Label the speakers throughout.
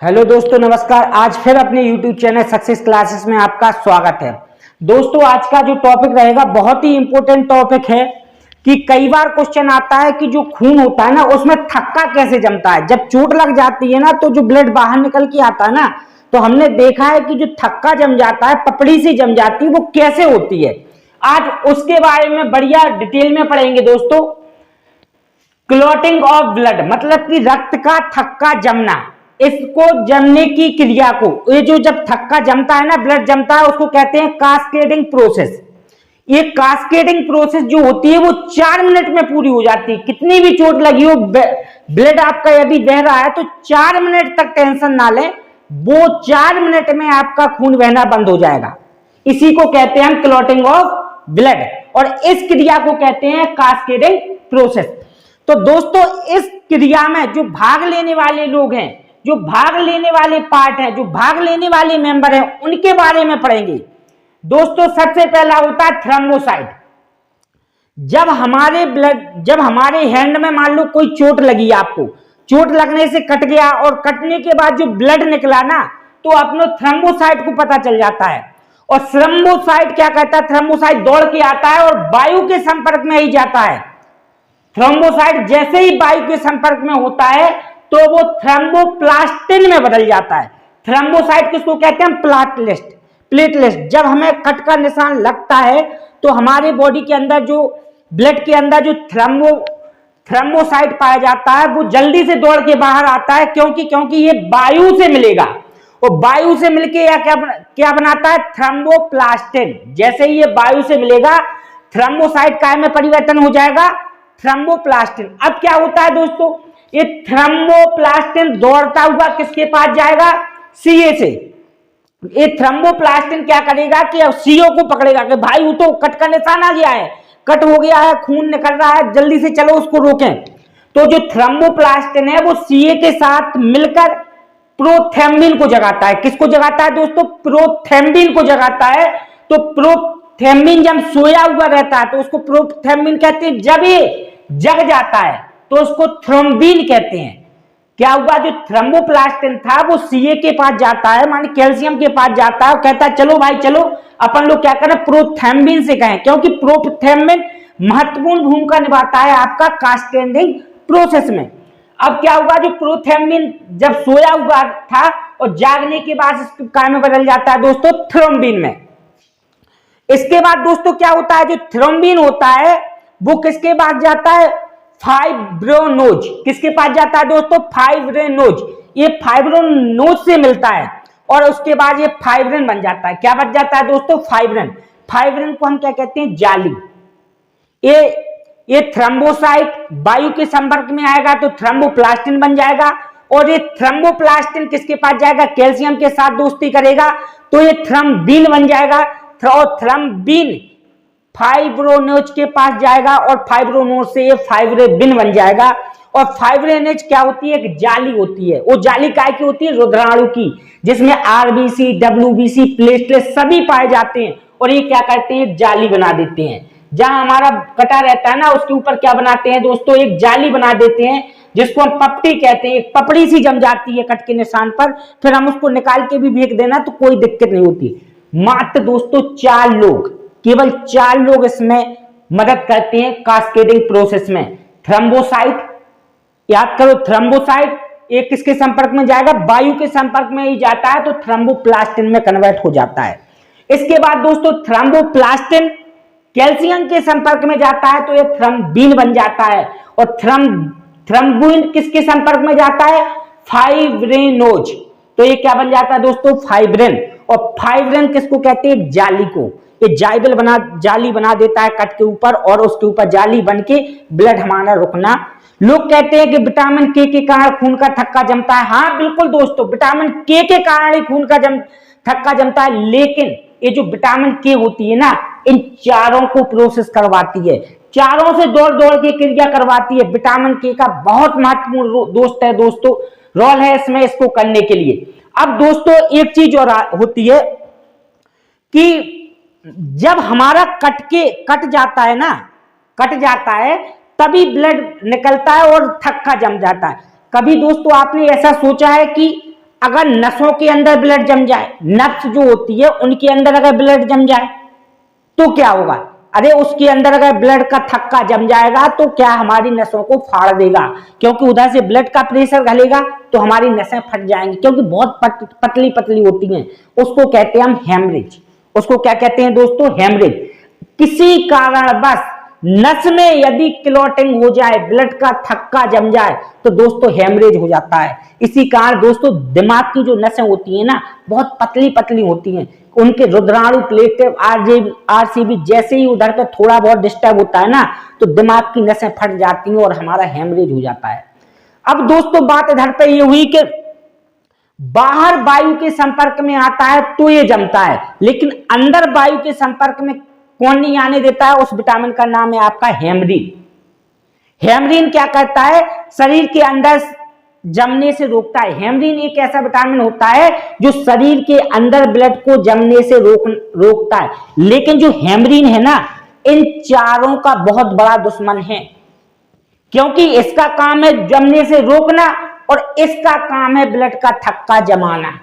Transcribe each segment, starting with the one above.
Speaker 1: Hello दोस्तों, नमस्कार। आज फिर अपने YouTube चैनल सक्सेस क्लासेस में आपका स्वागत है। दोस्तों, आज का जो टॉपिक रहेगा बहुत ही इंपॉर्टेंट टॉपिक है कि कई बार क्वेश्चन आता है कि जो खून होता है ना उसमें थक्का कैसे जमता है। जब चोट लग जाती है ना तो जो ब्लड बाहर निकल के आता है ना, तो हमने देखा है कि जो थक्का जम जाता है, पपड़ी से जम जाती है, वो कैसे होती है। आज उसके बारे में बढ़िया डिटेल में पढ़ेंगे दोस्तों। क्लॉटिंग ऑफ ब्लड मतलब कि रक्त का थक्का जमना, इसको जमने की क्रिया को, ये जो जब थक्का जमता है ना, ब्लड जमता है, उसको कहते हैं कास्केडिंग प्रोसेस। ये कास्केडिंग प्रोसेस जो होती है वो 4 मिनट में पूरी हो जाती है। कितनी भी चोट लगी हो, ब्लड आपका यदि बह रहा है तो 4 मिनट तक टेंशन ना लें, वो 4 मिनट में आपका खून बहना बंद हो जाएगा। इसी को कहते हैं हम क्लॉटिंग ऑफ ब्लड, और इस क्रिया को कहते हैं कास्केडिंग प्रोसेस। तो दोस्तों, इस क्रिया में जो भाग लेने वाले लोग हैं, जो भाग लेने वाले पार्ट हैं, जो भाग लेने वाले मेंबर हैं, उनके बारे में पढ़ेंगे। दोस्तों, सबसे पहला होता है थ्रोम्बोसाइट। जब हमारे हैंड में मान लो कोई चोट लगी, आपको चोट लगने से कट गया और कटने के बाद जो ब्लड निकला ना, तो अपने थ्रोम्बोसाइट को पता चल जाता है। और थ्रोम्बोसाइट क्या कहता है, थ्रोम्बोसाइट दौड़ के आता है और वायु के संपर्क में ही जाता है। थ्रोम्बोसाइट जैसे ही वायु के संपर्क में होता है तो वो थ्रोम्बोप्लास्टिन में बदल जाता है। थ्रोम्बोसाइट किसको कहते हैं, प्लेटलेट। जब हमें कट का निशान लगता है तो हमारे बॉडी के अंदर जो ब्लड के अंदर जो थ्रोम्बोसाइट पाया जाता है वो जल्दी से दौड़ के बाहर आता है, क्योंकि ये वायु से मिलेगा, और वायु से मिलके या क्या बनाता है, थ्रोम्बोप्लास्टिन। जैसे ही ये वायु से मिलेगा, थ्रोम्बोसाइट काय में परिवर्तन हो जाएगा, थ्रोम्बोप्लास्टिन। अब क्या होता है दोस्तों, ये थ्रोम्बोप्लास्टिन दौड़ता हुआ किसके पास जाएगा, सीए से। ये थ्रोम्बोप्लास्टिन क्या करेगा कि अब सीओ को पकड़ेगा कि भाई वो तो कट का निशान आ गया है, कट हो गया है, खून निकल रहा है, जल्दी से चलो उसको रोकें। तो जो थ्रोम्बोप्लास्टिन है वो सीए के साथ मिलकर प्रोथ्रोम्बिन को जगाता है। किसको जगाता है दोस्तों, प्रोथ्रोम्बिन को जगाता है। तो प्रोथ्रोम्बिन जब सोया हुआ रहता है तो उसको प्रोथ्रोम्बिन कहते हैं, जब ये जग जाता है तो उसको थ्रोम्बिन कहते हैं। क्या हुआ, जो थ्रोम्बोप्लास्टिन था वो सीए के पास जाता है, माने कैल्शियम के पास जाता है, और कहता है चलो भाई चलो, अपन लोग क्या करें, प्रोथ्रोम्बिन से कहें, क्योंकि प्रोथ्रोम्बिन महत्वपूर्ण भूमिका निभाता है आपका कास्केडिंग प्रोसेस में। अब क्या हुआ, जो प्रोथ्रोम्बिन जब सोया हुआ था और जागने के बाद इसके काय में बदल जाता है दोस्तों, थ्रोम्बिन में। इसके बाद दोस्तों क्या होता है, जो थ्रोम्बिन होता है वो किसके पास जाता है, फाइब्रोनोज। किसके पास जाता है दोस्तों, फाइब्रोनोज। ये फाइब्रोनोज से मिलता है और उसके बाद ये फाइब्रिन बन जाता है। क्या बन जाता है दोस्तों, फाइब्रिन। फाइब्रिन को हम क्या कहते हैं, जाली। ये थ्रोम्बोसाइट वायु के संपर्क में आएगा तो थ्रोम्बोप्लास्टिन बन जाएगा, और ये थ्रोम्बोप्लास्टिन किसके पास जाएगा, कैल्शियम के साथ दोस्ती करेगा तो ये थ्रोम्बिन बन जाएगा। और थ्रोम्बिन फाइब्रोनोज के पास जाएगा और फाइब्रोनोज से ये फाइब्रिन बन जाएगा। और फाइब्रिनेज क्या होती है, एक जाली होती है। वो जाली काय की होती है, रुधिराणु की, जिसमें आरबीसी, डब्ल्यूबीसी, प्लेटलेट सभी पाए जाते हैं, और ये क्या करते हैं, जाली बना देते हैं। जहां हमारा कटा रहता है ना उसके ऊपर क्या बनाते हैं दोस्तों, एक जाली बना देते हैं, जिसको हम पपड़ी कहते हैं। एक पपड़ी सी जम जाती है कट के निशान पर, फिर हम उसको निकाल के भी फेंक देना तो कोई दिक्कत नहीं होती। मात्र दोस्तों 4 लोग, केवल 4 लोग इसमें मदद करते हैं कास्केडिंग प्रोसेस में। थ्रोम्बोसाइट, याद करो, थ्रोम्बोसाइट एक किसके संपर्क में जाएगा, वायु के संपर्क में ही जाता है तो थ्रोम्बोप्लास्टिन में कन्वर्ट हो जाता है। इसके बाद दोस्तों थ्रोम्बोप्लास्टिन कैल्शियम के संपर्क में जाता है तो ये थ्रोम्बिन बन जाता है, और थ्रोम्बिन किसके संपर्क में जाता है, फाइब्रिनोज। तो ये क्या बन जाता है दोस्तों, फाइब्रिन। और फाइब्रिन किसको कहते हैं, जाली को। ये जाली बना देता है कट के ऊपर, और उसके ऊपर जाली बन के ब्लड हमारा रुकना। लोग कहते हैं कि विटामिन के कारण खून का थक्का जमता है। हाँ बिल्कुल दोस्तों, विटामिन के कारण ही खून का थक्का जमता है, लेकिन ये जो विटामिन के होती है ना, इन चारों को प्रोसेस करवाती है, चारों से दौड़ दौड़ के क्रिया करवाती है। विटामिन के का बहुत महत्वपूर्ण दोस्त है दोस्तों, रोल है इसमें, इसको करने के लिए। अब दोस्तों एक चीज और होती है कि जब हमारा कट जाता है तभी ब्लड निकलता है और थक्का जम जाता है। कभी दोस्तों आपने ऐसा सोचा है कि अगर नसों के अंदर ब्लड जम जाए, नस जो होती है उनके अंदर अगर ब्लड जम जाए तो क्या होगा? अरे उसके अंदर अगर ब्लड का थक्का जम जाएगा तो क्या हमारी नसों को फाड़ देगा, क्योंकि उधर से ब्लड का प्रेशर घलेगा तो हमारी नसें फट जाएंगी, क्योंकि बहुत पतली पतली होती हैं। उसको कहते हैं हम हेमरेज। उसको क्या कहते हैं दोस्तों? हेमरेज। किसी कारणवश नस में यदि क्लॉटिंग हो जाए, ब्लड का थक्का जम जाए तो दोस्तों हेमरेज हो जाता है। इसी कारण दोस्तों दिमाग की जो नसें होती है ना, बहुत पतली पतली होती हैं, उनके रुद्राणु प्लेटलेट आरसीबी जैसे ही उधर पे थोड़ा बहुत डिस्टर्ब होता है ना तो दिमाग की नसें फट जाती हैं और हमारा हेमरेज हो जाता है। अब दोस्तों बात इधर पे ये हुई कि बाहर वायु के संपर्क में आता है तो ये जमता है, लेकिन अंदर वायु के संपर्क में कौन नहीं आने देता है? उस विटामिन का नाम है आपका हेमरीन। हेमरीन क्या करता है? शरीर के अंदर जमने से रोकता है। हेमरीन एक ऐसा विटामिन होता है जो शरीर के अंदर ब्लड को जमने से रोकता है। लेकिन जो हेमरीन है ना, इन चारों का बहुत बड़ा दुश्मन है, क्योंकि इसका काम है जमने से रोकना और इसका काम है ब्लड का थक्का जमाना।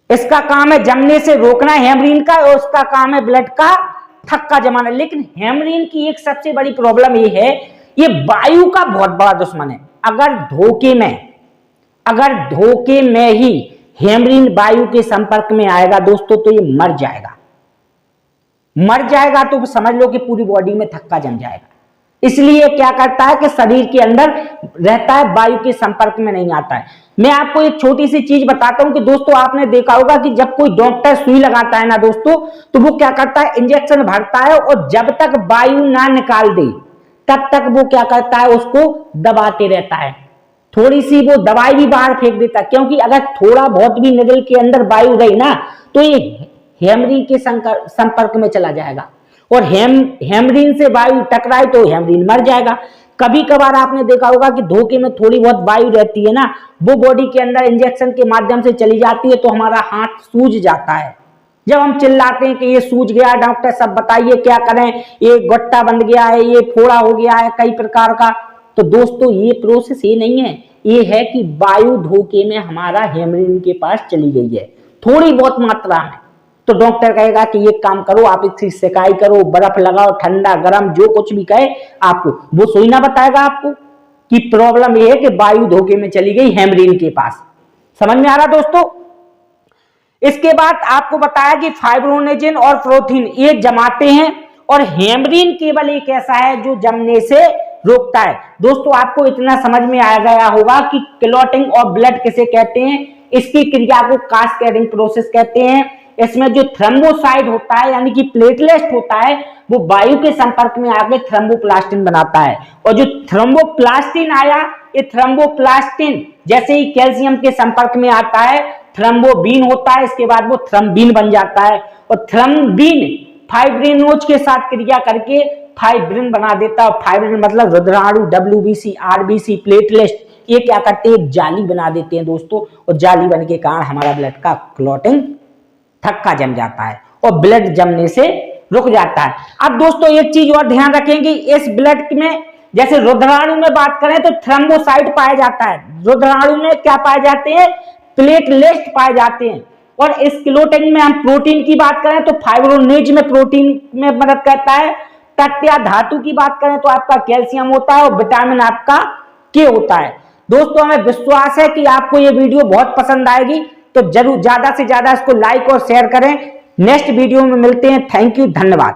Speaker 1: इसका काम है जमने से रोकना हेमरीन का, और उसका काम है ब्लड का थक्का जमाना। लेकिन हेमरीन की एक सबसे बड़ी प्रॉब्लम ये है, ये वायु का बहुत बड़ा दुश्मन है। अगर धोखे में ही हेमरीन वायु के संपर्क में आएगा दोस्तों तो ये मर जाएगा तो समझ लो कि पूरी बॉडी में थक्का जम जाएगा। इसलिए क्या करता है कि शरीर के अंदर रहता है, वायु के संपर्क में नहीं आता है। मैं आपको एक छोटी सी चीज बताता हूं कि दोस्तों आपने देखा होगा कि जब कोई डॉक्टर सुई लगाता है ना दोस्तों, तो वो क्या करता है? इंजेक्शन भरता है और जब तक वायु ना निकाल दे तब तक वो क्या करता है? उसको दबाते रहता है। थोड़ी सी वो दवाई भी बाहर फेंक देता है, क्योंकि अगर थोड़ा बहुत भी निडल के अंदर वायु रही ना तो ये हेमरीन के संपर्क में चला जाएगा, और हेमरीन से वायु टकराए तो हेमरीन मर जाएगा। कभी कभार आपने देखा होगा कि धोखे में थोड़ी बहुत वायु रहती है ना, वो बॉडी के अंदर इंजेक्शन के माध्यम से चली जाती है तो हमारा हाथ सूज जाता है। जब हम चिल्लाते हैं कि ये सूज गया, डॉक्टर साहब बताइए क्या करें, ये गट्टा बन गया है, ये फोड़ा हो गया है कई प्रकार का, तो दोस्तों ये प्रोसेस ये नहीं है, ये है कि वायु धोखे में हमारा हेमरीन के पास चली गई है थोड़ी बहुत मात्रा में। तो डॉक्टर कहेगा कि ये काम करो, आप इसकी सिकाई करो, बर्फ लगाओ, ठंडा गरम जो कुछ भी कहे आपको, वो सुई ना बताएगा आपको कि प्रॉब्लम ये है कि वायु धोखे में चली गई हेमरीन के पास। समझ में आ रहा दोस्तों? इसके बाद आपको बताया कि फाइब्रोनेजिन और प्रोटीन ये जमाते हैं, और हेमरीन केवल एक ऐसा है जो जमने से रोकता है। दोस्तों आपको इतना समझ में आ गया होगा कि क्लॉटिंग और ब्लड किसे कहते हैं, इसकी क्रिया को कास्केडिंग प्रोसेस कहते हैं। इसमें जो थ्रोम्बोसाइट होता है यानी कि प्लेटलेट होता है, वो वायु के संपर्क में आकर थ्रोम्बोप्लास्टिन बनाता है, और जो थ्रोम्बोप्लास्टिन आया, ये थ्रोम्बोप्लास्टिन जैसे ही कैल्शियम के संपर्क में आता है थ्रोम्बोबिन होता है, इसके बाद वो थ्रोम्बिन बन जाता है, और थ्रोम्बिन फाइब्रिनोज के साथ क्रिया करके फाइब्रिन बना देता है। फाइब्रिन मतलब रुद्राणु, डब्ल्यूबीसी, आरबीसी, प्लेटलेट, ये क्या करते हैं? जाली बना देते हैं दोस्तों, और जाली बनने के कारण हमारा ब्लड का क्लॉटिंग थक्का जम जाता है और ब्लड जमने से रुक जाता है। अब दोस्तों एक चीज और ध्यान रखेंगे, इस ब्लड में जैसे रुद्राणु में बात करें तो थ्रोम्बोसाइट पाया जाता है, रुद्राणु में क्या पाए जाते हैं? प्लेटलेट पाए जाते हैं, और इस क्लॉटिंग में हम प्रोटीन की बात करें तो फाइब्रोनेज में प्रोटीन में मदद करता है। तत्व या धातु की बात करें तो आपका कैल्शियम होता है, और विटामिन आपका के होता है। दोस्तों हमें विश्वास है कि आपको ये वीडियो बहुत पसंद आएगी, तो जरूर ज्यादा से ज्यादा इसको लाइक और शेयर करें। नेक्स्ट वीडियो में मिलते हैं। थैंक यू, धन्यवाद।